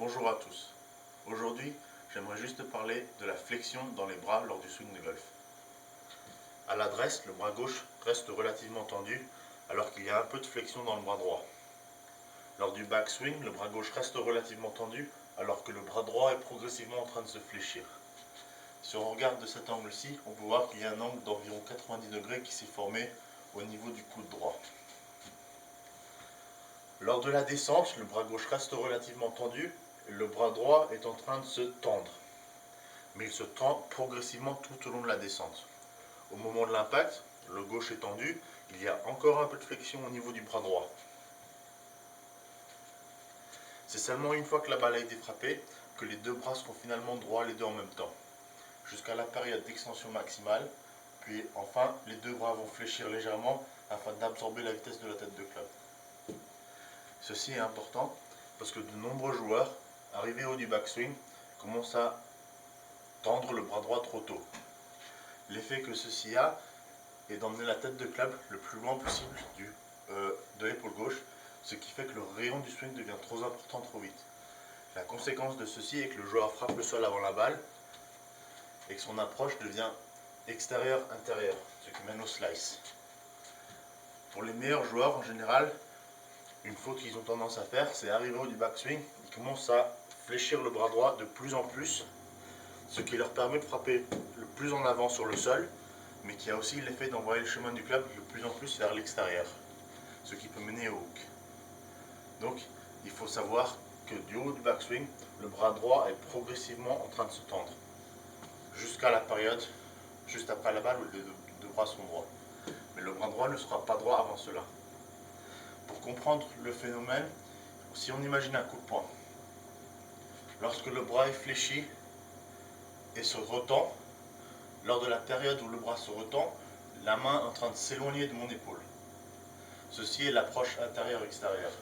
Bonjour à tous. Aujourd'hui, j'aimerais juste parler de la flexion dans les bras lors du swing de golf. À l'adresse, le bras gauche reste relativement tendu alors qu'il y a un peu de flexion dans le bras droit. Lors du backswing, le bras gauche reste relativement tendu alors que le bras droit est progressivement en train de se fléchir. Si on regarde de cet angle-ci, on peut voir qu'il y a un angle d'environ 90 degrés qui s'est formé au niveau du coude droit. Lors de la descente, le bras gauche reste relativement tendu et le bras droit est en train de se tendre. Mais il se tend progressivement tout au long de la descente. Au moment de l'impact, le gauche est tendu, il y a encore un peu de flexion au niveau du bras droit. C'est seulement une fois que la balle a été frappée que les deux bras seront finalement droits les deux en même temps, jusqu'à la période d'extension maximale, puis enfin les deux bras vont fléchir légèrement afin d'absorber la vitesse de la tête de club. Ceci est important parce que de nombreux joueurs, arrivés au haut du backswing, commencent à tendre le bras droit trop tôt. L'effet que ceci a est d'emmener la tête de club le plus loin possible de l'épaule gauche, ce qui fait que le rayon du swing devient trop important trop vite. La conséquence de ceci est que le joueur frappe le sol avant la balle et que son approche devient extérieur-intérieur, ce qui mène au slice. Pour les meilleurs joueurs en général, une faute qu'ils ont tendance à faire, c'est arriver au haut du backswing, ils commencent à fléchir le bras droit de plus en plus, ce qui leur permet de frapper le plus en avant sur le sol, mais qui a aussi l'effet d'envoyer le chemin du club de plus en plus vers l'extérieur, ce qui peut mener au hook. Donc, il faut savoir que du haut du backswing, le bras droit est progressivement en train de se tendre, jusqu'à la période, juste après la balle où les deux bras sont droits. Mais le bras droit ne sera pas droit avant cela. Pour comprendre le phénomène, si on imagine un coup de poing, lorsque le bras est fléchi et se retend, lors de la période où le bras se retend, la main est en train de s'éloigner de mon épaule. Ceci est l'approche intérieure-extérieure.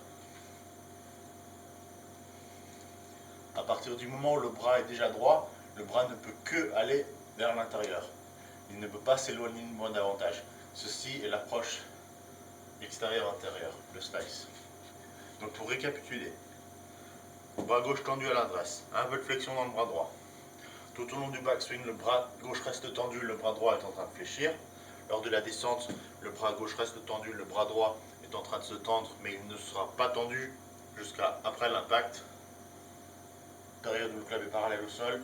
À partir du moment où le bras est déjà droit, le bras ne peut que aller vers l'intérieur. Il ne peut pas s'éloigner de moi davantage. Ceci est l'approche extérieure-intérieure, le slice. Donc pour récapituler, bras gauche tendu à l'adresse, un peu de flexion dans le bras droit. Tout au long du backswing, le bras gauche reste tendu, le bras droit est en train de fléchir. Lors de la descente, le bras gauche reste tendu, le bras droit est en train de se tendre, mais il ne sera pas tendu jusqu'à après l'impact. Période où le club est parallèle au sol,